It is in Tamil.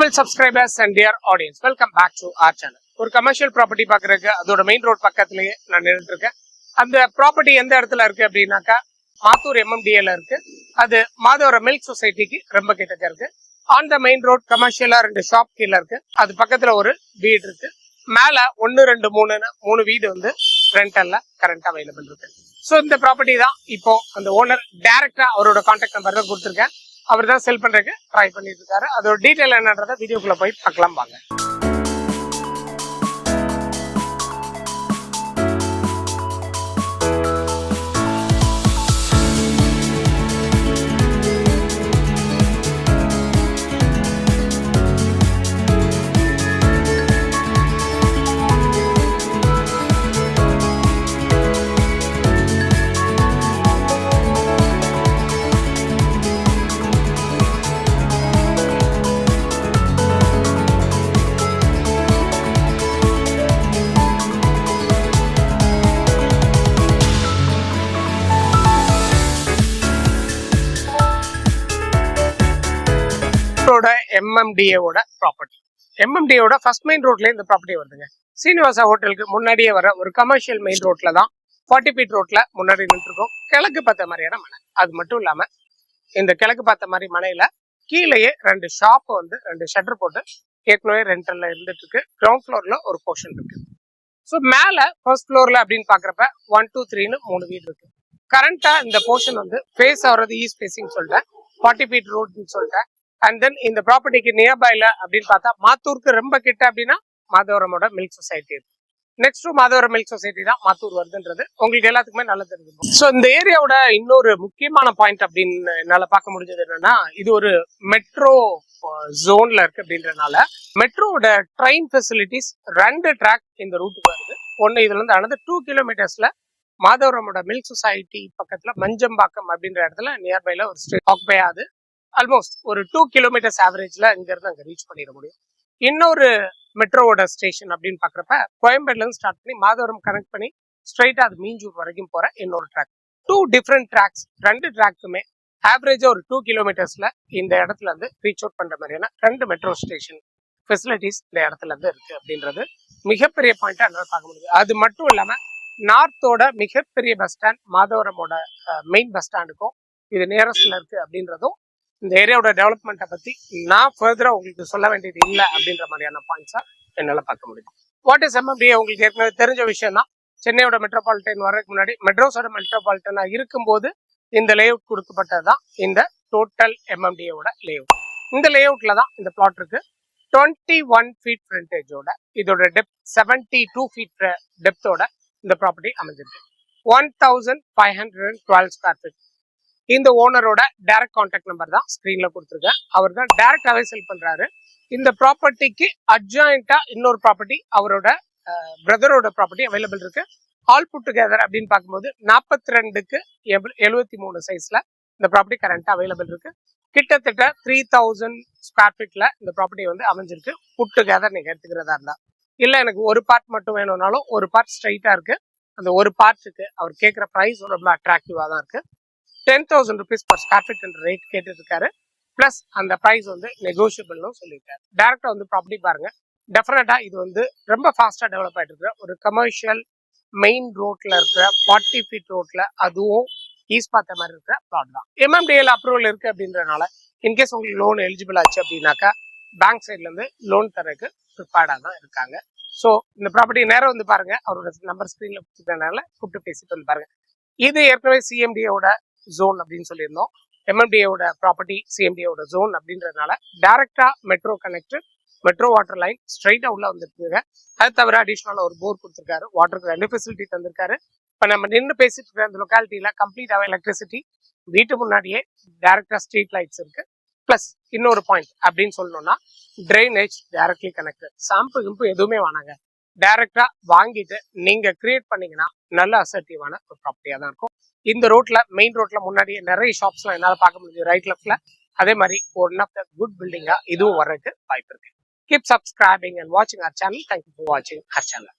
Well, subscribers and dear audience, welcome back to our channel. ஒரு கமர்ஷியல் ப்ராப்பர்ட்டி பாக்குறதுக்கு அதோட மெயின் ரோட் பக்கத்துலயே நான் நின்றுட்டு இருக்கேன். அந்த ப்ராப்பர்ட்டி எந்த இடத்துல இருக்கு அப்படின்னாக்கா மாத்தூர் MMDA இருக்கு. அது மாதவரம் மில்க் சொசைட்டிக்கு ரொம்ப கிட்டக்க இருக்கு. ஆன் த மெயின் ரோட் கமர்ஷியலா 2 ஷாப் கீழே இருக்கு. அது பக்கத்துல ஒரு வீடு இருக்கு. மேல 1 2 3 வீடு வந்து ரெண்டல்ல கரண்ட் அவைலபிள் இருக்கு. ஸோ இந்த ப்ராப்பர்ட்டி தான் இப்போ அந்த ஓனர் டைரக்டா அவரோட கான்டாக்ட் நம்பர் தான் கொடுத்துருக்கேன். அவர் தான் செல் பண்றதுக்கு ட்ரை பண்ணிட்டு இருக்காரு. அதோட டீடைல் என்னன்றத வீடியோக்குள்ள போய் பார்க்கலாம் வாங்க. MMDA property MMDA first main ரோட்ல இந்த ப்ராப்பர்ட்டி வருதுங்க. சீனிவாசா ஹோட்டலுக்கு முன்னாடியே வர ஒரு கமர்ஷியல் மெயின் ரோட்ல தான் 40 ஃபீட் ரோட்ல முன்னாடி நின்றுருக்கோம். கிழக்கு பார்த்த மாதிரியான மனை. அது மட்டும் இல்லாம இந்த கிழக்கு பார்த்த மாதிரி மனையில கீழேயே 2 ஷாப் வந்து 2 ஷட்டர் போட்டு ஏற்கனவே ரெண்டல்ல இருந்துட்டு இருக்கு. கிரவுண்ட் ஃப்ளோர்ல ஒரு போர்ஷன் இருக்கு. ஸோ மேல ஃபர்ஸ்ட் ஃப்ளோர்ல அப்படின்னு பாக்குறப்ப 1 2 3ன்னு 3 வீடு இருக்கு. கரண்டா இந்த போர்ஷன் வந்து ஃபேஸ் ஆகிறது ஈஸ்ட் ஃபேசிங் சொல்லிட்டேன், 40 ஃபீட் ரோட்னு சொல்லிட்டேன். அண்ட் தென் இந்த ப்ராப்பர்ட்டிக்கு நியர்பைல அப்படின்னு பார்த்தா மாத்தூருக்கு ரொம்ப கிட்ட அப்படின்னா மாதவரமோட மில்க் சொசைட்டி இருக்கு. நெக்ஸ்ட் மாதவரம் மில்க் சொசைட்டி தான் மாத்தூர் வருதுன்றது உங்களுக்கு எல்லாத்துக்குமே நல்லா தெரிஞ்சிருக்கும். ஸோ இந்த ஏரியாவோட இன்னொரு முக்கியமான பாயிண்ட் அப்படின்னு என்னால பார்க்க முடிஞ்சது என்னன்னா, இது ஒரு மெட்ரோ ஜோன்ல இருக்கு அப்படின்றதுனால மெட்ரோட ட்ரெயின் ஃபெசிலிட்டிஸ் 2 ட்ராக் இந்த ரூட்டுக்கு வருது. ஒன்னு இதுல இருந்து அனது 2 கிலோமீட்டர்ஸ்ல மாதவரமோட மில்க் சொசைட்டி பக்கத்துல மஞ்சம்பாக்கம் அப்படின்ற இடத்துல நியர்பைல ஒரு ஸ்ட்ரீட் ஆக்குபை ஆகுது. ஆல்மோஸ்ட் ஒரு 2 கிலோமீட்டர்ஸ் ஆவரேஜ்ல இங்க இருந்து அங்க ரீச் பண்ணிட முடியும். இன்னொரு மெட்ரோவோட ஸ்டேஷன் அப்படின்னு பாக்குறப்ப கோயம்பேடுல இருந்து ஸ்டார்ட் பண்ணி மாதவரம் கனெக்ட் பண்ணி ஸ்ட்ரைட்டா அது மீஞ்சூர் வரைக்கும் போற இன்னொரு ட்ராக். 2 டிஃப்ரெண்ட் ட்ராக்ஸ், 2 ட்ராக்குமே ஆவரேஜா ஒரு 2 கிலோமீட்டர்ஸ்ல இந்த இடத்துல இருந்து ரீச் அவுட் பண்ற மாதிரியான 2 மெட்ரோ ஸ்டேஷன் ஃபெசிலிட்டிஸ் இந்த இடத்துல இருந்து இருக்கு அப்படின்றது மிகப்பெரிய பாயிண்டா என்னால பார்க்க முடியுது. அது மட்டும் இல்லாம நார்த்தோட மிகப்பெரிய பஸ் ஸ்டாண்ட் மாதவரமோட மெயின் பஸ் ஸ்டாண்டுக்கும் இது நியரஸ்ட்ல இருக்கு அப்படின்றதும் இந்த ஏரியாவோட டெவலப்மெண்ட்டை பத்தி நான் ஃபர்தரா உங்களுக்கு சொல்ல வேண்டியது இல்லை அப்படின்ற மாதிரியான பாயிண்ட்ஸா என்னால பார்க்க முடியும். வாட் இஸ் MMDA உங்களுக்கு ஏற்கனவே தெரிஞ்ச விஷயம் தான். சென்னையோட மெட்ரோபாலிட்டன் வர்றதுக்கு முன்னாடி மெட்ரோஸோட மெட்ரோபாலிட்டனா இருக்கும்போது இந்த லே அவுட் கொடுக்கப்பட்டதுதான் இந்த டோட்டல் MMDA லேஅவுட். இந்த லேஅவுட்ல தான் இந்த பிளாட் இருக்கு. 21 ஃபீட் ஃப்ரண்டேஜோட இதோட டெப்த் 72 ஃபீட் டெப்தோட இந்த ப்ராப்பர்ட்டி அமைஞ்சிருக்கு. 1512 ஸ்கொயர் ஃபீட். இந்த ஓனரோட டைரக்ட் கான்டாக்ட் நம்பர் தான் ஸ்கிரீன்ல கொடுத்துருக்கேன். அவர் தான் டைரக்டாவே செல் பண்றாரு. இந்த ப்ராப்பர்ட்டிக்கு அட்ஜாயிண்டா இன்னொரு ப்ராப்பர்ட்டி அவரோட பிரதரோட ப்ராப்பர்ட்டி அவைலபிள் இருக்கு. ஆல் புட் டுகெதர் அப்படின்னு பார்க்கும்போது 42க்கு 73 சைஸ்ல இந்த ப்ராப்பர்ட்டி கரண்டா அவைலபிள் இருக்கு. கிட்டத்தட்ட 3000 ஸ்கொயர் ஃபீட்ல இந்த ப்ராப்பர்ட்டி வந்து அமைஞ்சிருக்கு. புட் டுகெதர் நீங்க எடுத்துக்கிறதா இருந்தா, இல்ல எனக்கு ஒரு பார்ட் மட்டும் வேணும்னாலும் ஒரு பார்ட் ஸ்ட்ரைட்டா இருக்கு. அந்த ஒரு பார்ட்டுக்கு அவர் கேட்கிற பிரைஸ் ரொம்ப அட்ராக்டிவா தான் இருக்கு. 10,000 rupees per square feet என்ற ரேட் கேட்டுட்டு இருக்காரு. பிளஸ் அந்த பிரைஸ் வந்து நெகோசியபிள்னு சொல்லியிருக்காரு. டைரக்டா வந்து ப்ராப்பர்ட்டி பாருங்க. டெஃபினட்டா இது வந்து ரொம்ப ஃபாஸ்டா டெவலப் ஆயிட்டு இருக்கிற ஒரு கமர்ஷியல் மெயின் ரோட்ல இருக்கிற 40 ஃபீட் ரோட்ல, அதுவும் ஈஸ்ட் பார்த்த மாதிரி இருக்கிற பிளாட் தான். MMDA அப்ரூவல் இருக்கு அப்படின்றதுனால இன்கேஸ் உங்களுக்கு லோன் எலிஜிபிள் ஆச்சு அப்படின்னாக்கா பேங்க் சைட்ல இருந்து லோன் தரக்கு ப்ரிப்பேர்டா தான் இருக்காங்க. ஸோ இந்த ப்ராப்பர்ட்டி நேரம் வந்து பாருங்க. அவரோட நம்பர் ஸ்கிரீன்ல கொடுத்துருக்கனால கூப்பிட்டு பேசிட்டு வந்து பாருங்க. இது ஏற்கனவே CMDA ஜோன் அப்படின்னு சொல்லியிருந்தோம். MMDA ப்ராப்பர்ட்டி CMDA ஜோன் அப்படின்றதுனால டைரக்டா metro connected, metro water line ஸ்ட்ரைட்டா உள்ள வந்துருக்குங்க. அது தவிர அடிஷனலா ஒரு போர் கொடுத்துருக்காரு. வாட்டருக்கு 2 ஃபெசிலிட்டி தந்திருக்காரு. இப்ப நம்ம நின்று பேசிட்டு இருக்கிற அந்த லொக்காலிட்டியில கம்ப்ளீட்டாவே எலக்ட்ரிசிட்டி, வீட்டு முன்னாடியே டைரக்டா ஸ்ட்ரீட் லைட்ஸ் இருக்கு. பிளஸ் இன்னொரு பாயிண்ட் அப்படின்னு சொல்லணும்னா ட்ரைனேஜ் டைரக்ட்லி கனெக்டட். சாம்பு கிம்பு எதுவுமே வேணாங்க. டைரக்டா வாங்கிட்டு நீங்க கிரியேட் பண்ணீங்கன்னா நல்ல அசர்ட்டிவான ஒரு ப்ராப்பர்ட்டியா தான் இருக்கும். இந்த ரோட்ல மெயின் ரோட்ல முன்னாடியே நிறைய ஷாப்ஸ்லாம் என்னால பார்க்க முடியுது ரைட் லெஃப்ட்ல. அதே மாதிரி ஒன் ஆஃப் த குட் பில்டிங்கா இதுவும் வர்றதுக்கு வாய்ப்பு இருக்கு. கீப் சப்ஸ்கிரைபிங் அண்ட் வாட்சிங் அவர் சேனல். தேங்க்யூ ஃபார் வாட்சிங் அவர் சேனல்.